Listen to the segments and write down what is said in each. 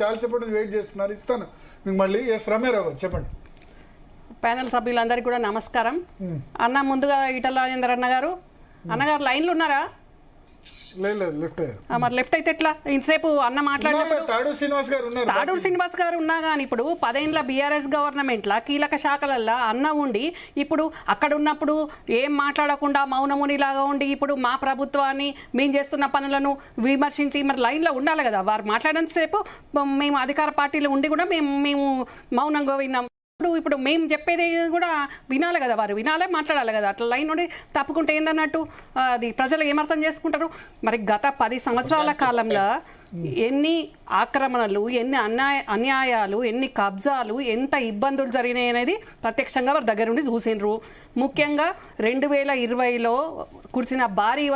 చాలాసేపటి వెయిట్ చేస్తున్నారు, ఇస్తాను మీకు మళ్ళీ. ఎస్ రమేరావు గారు చెప్పండి. ప్యానెల్ సభ్యులందరికీ కూడా నమస్కారం. అన్న ముందుగా ఈటల రాజేందర్ అన్నగారు, అన్నగారు లైన్లు ఉన్నారా? మరి లెఫ్ట్ అయితే ఎట్లా? ఇంతసేపు అన్న మాట్లాడారు. తాడూరు శ్రీనివాస్ గారు ఉన్నా కానీ ఇప్పుడు 10 ఏళ్ల బీఆర్ఎస్ గవర్నమెంట్ లా కీలక శాఖలల్లా అన్న ఉండి ఇప్పుడు అక్కడ ఉన్నప్పుడు ఏం మాట్లాడకుండా మౌనమునిలాగా ఉండి ఇప్పుడు మా ప్రభుత్వాన్ని మేము చేస్తున్న పనులను విమర్శించి మరి లైన్లో ఉండాలి కదా. వారు మాట్లాడినంతసేపు మేము అధికార పార్టీలో ఉండి కూడా మేము మౌనంగా విన్నాం. ఇప్పుడు మేము చెప్పేది కూడా వినాలి కదా, వారు వినాలే మాట్లాడాలి కదా. అట్లా లైన్ నుండి తప్పుకుంటే ఏందన్నట్టు అది ప్రజలు ఏమర్థం చేసుకుంటారు? మరి గత 10 సంవత్సరాల కాలంలో ఎన్ని ఆక్రమణలు, ఎన్ని అన్యాయాలు, ఎన్ని కబ్జాలు, ఎంత ఇబ్బందులు జరిగినాయి అనేది ప్రత్యక్షంగా వారి దగ్గర నుండి చూసిండ్రు. ముఖ్యంగా 2020లో కురిసిన భారీ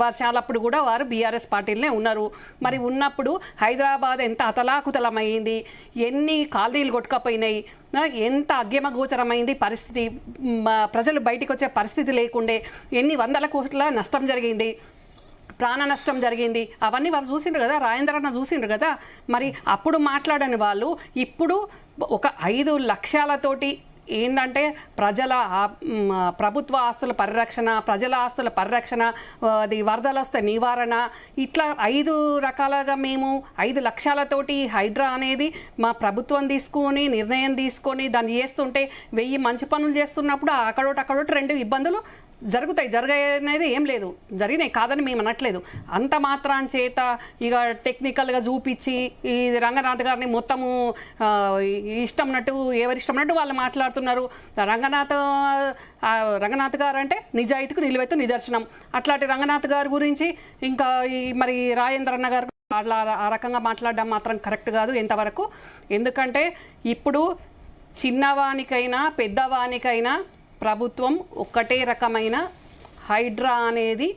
వర్షాలప్పుడు కూడా వారు బీఆర్ఎస్ పార్టీలనే ఉన్నారు. మరి ఉన్నప్పుడు హైదరాబాద్ ఎంత అతలాకుతలమైంది, ఎన్ని కాలనీలు కొట్టుకపోయినాయి, ఎంత అగ్యమగోచరమైంది పరిస్థితి, ప్రజలు బయటికి వచ్చే పరిస్థితి లేకుండే, ఎన్ని వందల కోట్ల నష్టం జరిగింది, ప్రాణ నష్టం జరిగింది. అవన్నీ వారు చూసిండ్రు కదా, రాజేంద్రన్న చూసిండ్రు కదా. మరి అప్పుడు మాట్లాడని వాళ్ళు ఇప్పుడు ఒక 5 లక్షలతోటి ఏంటంటే ప్రజల ప్రభుత్వ ఆస్తుల పరిరక్షణ, ప్రజల ఆస్తుల పరిరక్షణ, అది వరదలు వస్తే నివారణ, ఇట్లా 5 రకాలుగా మేము 5 లక్షలతోటి హైడ్రా అనేది మా ప్రభుత్వం తీసుకొని నిర్ణయం తీసుకొని దాన్ని చేస్తుంటే 1000 మంచి పనులు చేస్తున్నప్పుడు అక్కడోటి 2 ఇబ్బందులు జరుగుతాయి. జరగనేది ఏం లేదు, జరిగినాయి కాదని మేము అనట్లేదు. అంత మాత్రం చేత ఇక టెక్నికల్గా చూపించి ఈ రంగనాథ్ గారిని మొత్తము ఇష్టంనట్టు ఎవరిష్టంనట్టు వాళ్ళు మాట్లాడుతున్నారు. రంగనాథ్ గారు అంటే నిజాయితీకి నిలువెత్తు నిదర్శనం. అట్లాంటి రంగనాథ్ గారి గురించి ఇంకా మరి రాజేంద్ర అన్న గారు అట్లా ఆ రకంగా మాట్లాడడం మాత్రం కరెక్ట్ కాదు ఎంతవరకు. ఎందుకంటే ఇప్పుడు చిన్నవానికైనా పెద్దవానికైనా ప్రభుత్వం ఒక్కటే రకమైన హైడ్రా అనేది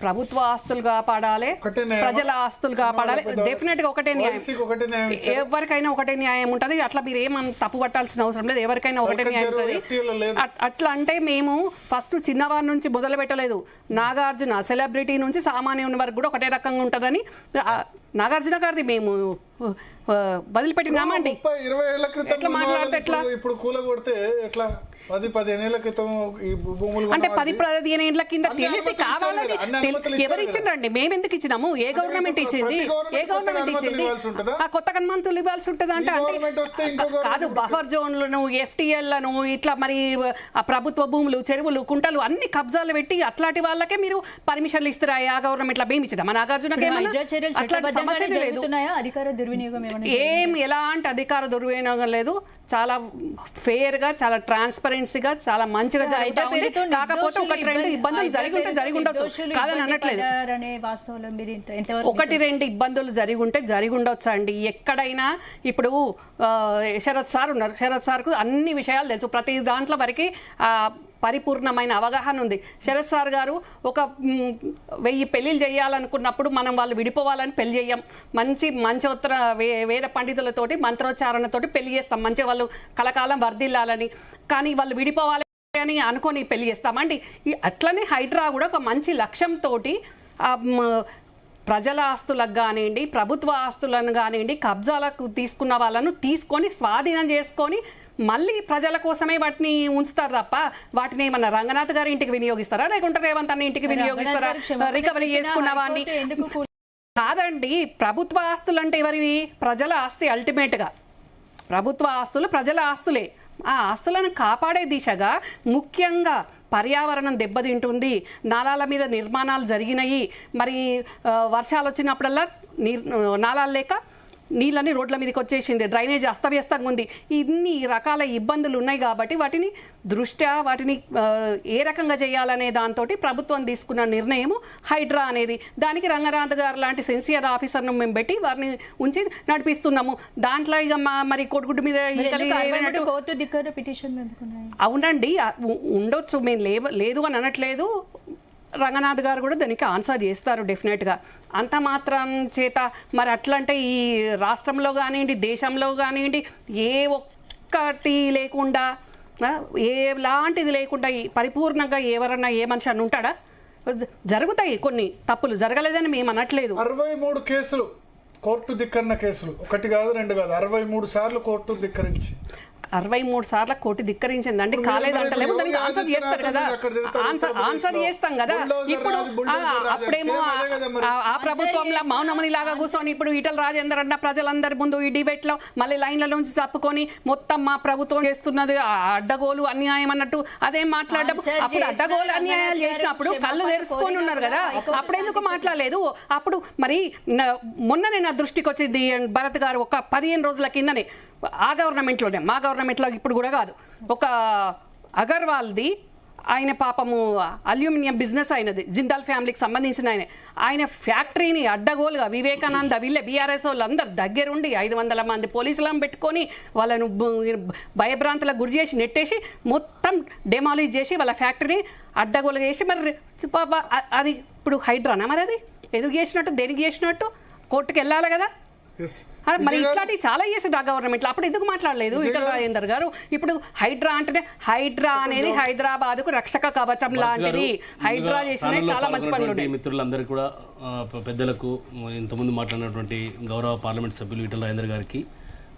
ప్రభుత్వ ఆస్తులు కాపాడాలి, ప్రజల ఆస్తులు కాపాడాలి. డెఫినెట్ గా ఒకటే న్యాయం, ఎవరికైనా ఒకటే న్యాయం ఉంటుంది. అట్లా మీరు ఏమన్నా తప్పు పట్టాల్సిన అవసరం లేదు, ఎవరికైనా ఒకటే న్యాయం ఉంటుంది. అట్లా అంటే మేము ఫస్ట్ చిన్నవారి నుంచి మొదలు పెట్టలేదు. నాగార్జున సెలబ్రిటీ నుంచి సామాన్యుని వరకు కూడా ఒకటే రకంగా ఉంటుందని నాగార్జున గారిది మేము వదిలిపెట్టినామండి. 20 ఏళ్ల క్రితం మాట్లాడితే ఎట్లా? ఇప్పుడు కూలగొడితే ఎట్లా? 10-15 ఏళ్ల క్రితం ఈ భూములు అంటే 10-15 ఏళ్ల కింద తెలిసి కావాలని ఎవరు ఇచ్చిండ్రండి? మేము ఎందుకు ఇచ్చినాము? ఏ గవర్నమెంట్ ఇచ్చింది? ఏ గవర్నమెంట్ ఇచ్చింది? ఆ కొత్త కన్మంతులు ఇవ్వాల్సి ఉంటుంది అంటే కాదు. బఫర్ జోన్లను, FTLలను ఇట్లా మరి ఆ ప్రభుత్వ భూములు, చెరువులు, కుంటలు అన్ని కబ్జాలు పెట్టి అట్లాంటి వాళ్ళకే మీరు పర్మిషన్లు ఇస్తారా? ఆ గవర్నమెంట్ మేము ఇచ్చామా? నాగార్జునకి ఏం ఎలాంటి అధికార దుర్వినియోగం లేదు. చాలా ఫేర్ గా, చాలా ట్రాన్స్పరెన్సీగా, చాలా మంచిగా జరుగుతుంది. కాకపోతే 1-2 ఇబ్బందులు జరిగి ఉండొచ్చు కాదని అనట్లేదు. 1-2 ఇబ్బందులు జరిగి ఉండొచ్చు అండి. ఎక్కడైనా ఇప్పుడు శరత్ సార్ ఉన్నారు, శరత్ సార్కు అన్ని విషయాలు తెలుసు, ప్రతి దాంట్లో వరకు పరిపూర్ణమైన అవగాహన ఉంది. శరత్ సార్ గారు ఒక 1000 పెళ్లిళ్ళు చేయాలనుకున్నప్పుడు మనం వాళ్ళు విడిపోవాలని పెళ్లి చేయం. మంచోత్తర వేద పండితులతోటి మంత్రోచ్చారణతోటి పెళ్లి చేస్తాం, మంచి వాళ్ళు కలకాలం వర్ధిల్లాలని. కానీ వాళ్ళు విడిపోవాలి అని అనుకొని పెళ్లి చేస్తామండి. అట్లనే హైడ్రా కూడా ఒక మంచి లక్ష్యంతో ప్రజల ఆస్తులకు కానివ్వండి, ప్రభుత్వ ఆస్తులను కానివ్వండి, కబ్జాలకు తీసుకున్న వాళ్ళను తీసుకొని స్వాధీనం చేసుకొని మళ్ళీ ప్రజల కోసమే వాటిని ఉంచుతారు తప్ప వాటిని ఏమన్నా రంగనాథ్ గారి ఇంటికి వినియోగిస్తారా, లేకుంటే రేవంత్ అన్న ఇంటికి వినియోగిస్తారా? రికవరీ చేసుకున్న వాడిని కాదండి. ప్రభుత్వ ఆస్తులు అంటే ఎవరివి? ప్రజల ఆస్తి. అల్టిమేట్ గా ప్రభుత్వ ఆస్తులు ప్రజల ఆస్తులే. ఆ ఆస్తులను కాపాడే దిశగా ముఖ్యంగా పర్యావరణం దెబ్బతింటుంది, నాలాల మీద నిర్మాణాలు జరిగినాయి. మరి వర్షాలు వచ్చినప్పుడల్లా నాలాలు లేక నీళ్ళని రోడ్ల మీదకి వచ్చేసింది, డ్రైనేజ్ అస్తవ్యస్తంగా ఉంది. ఇన్ని రకాల ఇబ్బందులు ఉన్నాయి కాబట్టి వాటిని దృష్ట్యా వాటిని ఏ రకంగా చేయాలనే దాంతో ప్రభుత్వం తీసుకున్న నిర్ణయం హైడ్రా అనేది. దానికి రంగనాథ్ గారు లాంటి సిన్సియర్ ఆఫీసర్ను మేము పెట్టి వారిని ఉంచి నడిపిస్తున్నాము. దాంట్లో ఇక మరి కొడుగుడ్డు మీద అవునండి ఉండొచ్చు, మేము లేదు అని అనట్లేదు. రంగనాథ్ గారు కూడా దానికి ఆన్సర్ చేస్తారు డెఫినెట్గా. అంత మాత్రం చేత మరి అట్లంటే ఈ రాష్ట్రంలో కానివ్వండి, దేశంలో కానివ్వండి, ఏ ఒక్కటి లేకుండా, ఎలాంటిది లేకుండా పరిపూర్ణంగా ఎవరన్నా ఏ మనిషి అని ఉంటాడా? జరుగుతాయి కొన్ని తప్పులు, జరగలేదని మేము అనట్లేదు. 63 కేసులు కోర్టు ధిక్కరణ కేసులు 1 కాదు 2 కాదు 63 సార్లు కోర్టు ధిక్కరించి 63 సార్లు కోర్టు ధిక్కరించింది అంటే కాలేదంటలేము, దానికి ఆన్సర్ చేస్తారు కదా, ఆన్సర్ చేస్తాం కదా. ఇప్పుడు అప్పుడేమో ఆ ప్రభుత్వంలో మౌనముని లాగా కూర్చొని ఇప్పుడు ఈటల రాజేందర్ అన్న ప్రజలందరి ముందు ఈ డిబేట్ లో మళ్ళీ లైన్ల నుంచి తప్పుకొని మొత్తం మా ప్రభుత్వం చేస్తున్నది అడ్డగోలు అన్యాయం అన్నట్టు అదేం మాట్లాడడం. అప్పుడు అడ్డగోలు అన్యాయాలు చేసినప్పుడు కళ్ళు తెరుచుకొని ఉన్నారు కదా, అప్పుడెందుకు మాట్లాడలేదు? అప్పుడు మరి మొన్ననే నా దృష్టికి వచ్చింది భరత్ గారు, ఒక 15 రోజుల కిందనే ఆ గవర్నమెంట్లోనే, మా గవర్నమెంట్లో ఇప్పుడు కూడా కాదు, ఒక అగర్వాల్ది ఆయన పాపము అల్యూమినియం బిజినెస్ అయినది, జిందాల్ ఫ్యామిలీకి సంబంధించిన ఆయన ఫ్యాక్టరీని అడ్డగోలుగా వివేకానంద వీళ్ళే బీఆర్ఎస్ వాళ్ళు అందరు దగ్గరుండి 500 మంది పోలీసులను పెట్టుకొని వాళ్ళను భయభ్రాంతులకు గురి చేసి నెట్టేసి మొత్తం డెమాలిష్ చేసి వాళ్ళ ఫ్యాక్టరీని అడ్డగోలుగా చేసి మరి అది ఇప్పుడు హైడ్రానా మరి అది ఎదుగు చేసినట్టు దేనికి చేసినట్టు కోర్టుకు వెళ్ళాలి కదా. మరి ఇట్లాంటివి చాలా చేసింది ఆ గవర్నమెంట్, అప్పుడు ఎందుకు మాట్లాడలేదు ఈటల రాజేందర్ గారు? ఇప్పుడు హైడ్రా అంటేనే హైడ్రా అనేది హైదరాబాద్ కు రక్షక కవచం లాంటిది. హైడ్రా చేసిన చాలా మంచి పనులు ఉన్నాయి. మిత్రులందరూ కూడా పెద్దలకు ఇంతకుముందు మాట్లాడినటువంటి గౌరవ పార్లమెంట్ సభ్యులు ఈటల రాజేందర్ గారికి,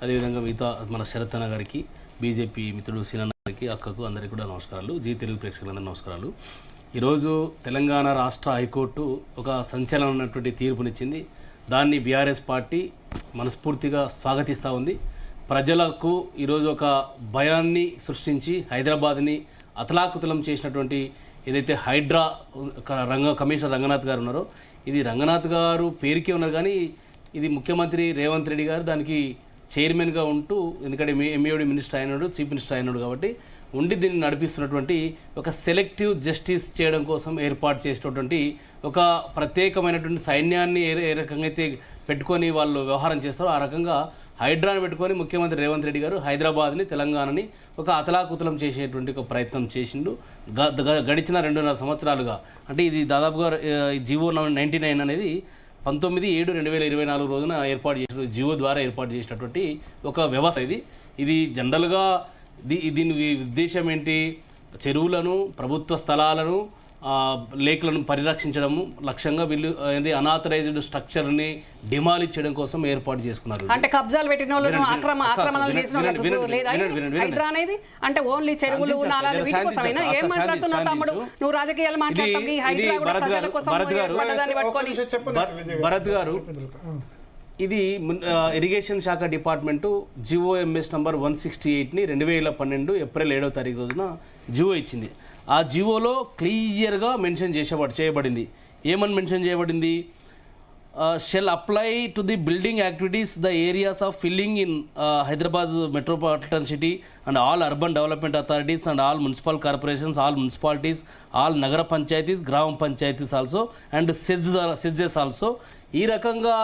అదేవిధంగా మిగతా మన శరత్ అన్న గారికి, బీజేపీ మిత్రుడు సీనన్న గారికి, అక్కకు అందరికీ కూడా నమస్కారాలు. జీ తెలుగు ప్రేక్షకులందరూ నమస్కారాలు. ఈరోజు తెలంగాణ రాష్ట్ర హైకోర్టు ఒక సంచలనమైనటువంటి తీర్పునిచ్చింది. దాన్ని బీఆర్ఎస్ పార్టీ మనస్ఫూర్తిగా స్వాగతిస్తూ ఉంది. ప్రజలకు ఈరోజు ఒక భయాన్ని సృష్టించి హైదరాబాద్ని అతలాకుతలం చేసినటువంటి ఏదైతే హైడ్రా కమిషనర్ రంగనాథ్ గారు ఉన్నారో, ఇది రంగనాథ్ గారు పేరుకే ఉన్నారు కానీ ఇది ముఖ్యమంత్రి రేవంత్ రెడ్డి గారు దానికి చైర్మన్గా ఉంటూ, ఎందుకంటే ఎంఏఓడి మినిస్టర్ అయినాడు, చీఫ్ మినిస్టర్ అయినాడు కాబట్టి ఉండి దీన్ని నడిపిస్తున్నటువంటి ఒక సెలెక్టివ్ జస్టిస్ చేయడం కోసం ఏర్పాటు చేసినటువంటి ఒక ప్రత్యేకమైనటువంటి సైన్యాన్ని ఏ రకంగా అయితే పెట్టుకొని వాళ్ళు వ్యవహారం చేస్తారో ఆ రకంగా హైడ్రాని పెట్టుకొని ముఖ్యమంత్రి రేవంత్ రెడ్డి గారు హైదరాబాద్ని, తెలంగాణని ఒక అతలాకుతలం చేసేటువంటి ఒక ప్రయత్నం చేసిండు. గడిచిన 2.5 సంవత్సరాలుగా, అంటే ఇది దాదాపుగా జివో 99 అనేది 19/7/2024 రోజున ఏర్పాటు చేసిన జియో ద్వారా ఏర్పాటు చేసినటువంటి ఒక వ్యవస్థ. ఇది జనరల్గా దీని ఉద్దేశం ఏంటి? చెరువులను, ప్రభుత్వ స్థలాలను, లేక్లను పరిరక్షించడము లక్ష్యంగా వీళ్ళు అనాథరైజ్డ్ స్ట్రక్చర్ని డిమాలిష్ చేయడం కోసం ఏర్పాటు చేసుకున్నారు. అంటే కబ్జాలు పెట్టిన వాళ్ళను, ఆక్రమణలు చేసిన వాళ్ళకు లేదా హైడ్రా అనేది అంటే ఓన్లీ చెరువులు, నాలాలు వీటి కోసమేనా? ఏం మాట్లాడుతున్నావు తమ్ముడు నువ్వు? రాజకీయాలు మాట్లాడతావు. ఈ హైడ్రా కూడా ప్రజల కోసం పట్టదాన్ని పట్టుకొని. భరత్ గారు, ఇది ఇరిగేషన్ శాఖ డిపార్ట్మెంటు జిఓఎంఎస్ నంబర్ 168ని 2012 ఏప్రిల్ 7వ తారీఖు రోజున జివో ఇచ్చింది. ఆ జివోలో క్లియర్గా మెన్షన్ చేయబడింది. ఏమని మెన్షన్ చేయబడింది? Shall apply to the building activities the areas of filling in Hyderabad metropolitan city and all urban development authorities and all municipal corporations, all municipalities, all nagar panchayats, gram panchayats also and sedges also. ఈ రకంగా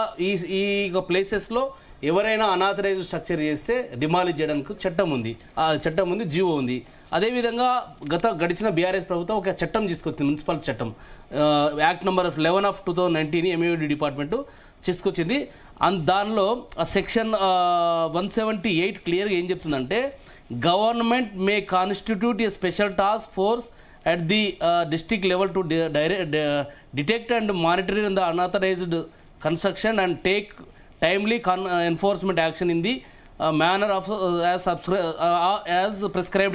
ఈ ప్లేసెస్లో ఎవరైనా unauthorised structure చేస్తే demolish చేయడానికి చట్టం ఉంది, GO ఉంది. అదేవిధంగా గడిచిన బీఆర్ఎస్ ప్రభుత్వం ఒక చట్టం తీసుకొచ్చింది, మున్సిపల్ చట్టం, యాక్ట్ నెంబర్ 11 of 2019 ఎంఏఓడి డిపార్ట్మెంటు తీసుకొచ్చింది. దానిలో సెక్షన్ 178 క్లియర్గా ఏం చెప్తుందంటే, government May constitute A special task force at the district level to detect and monitor the unauthorized construction and take timely enforcement action in the manner of as prescribed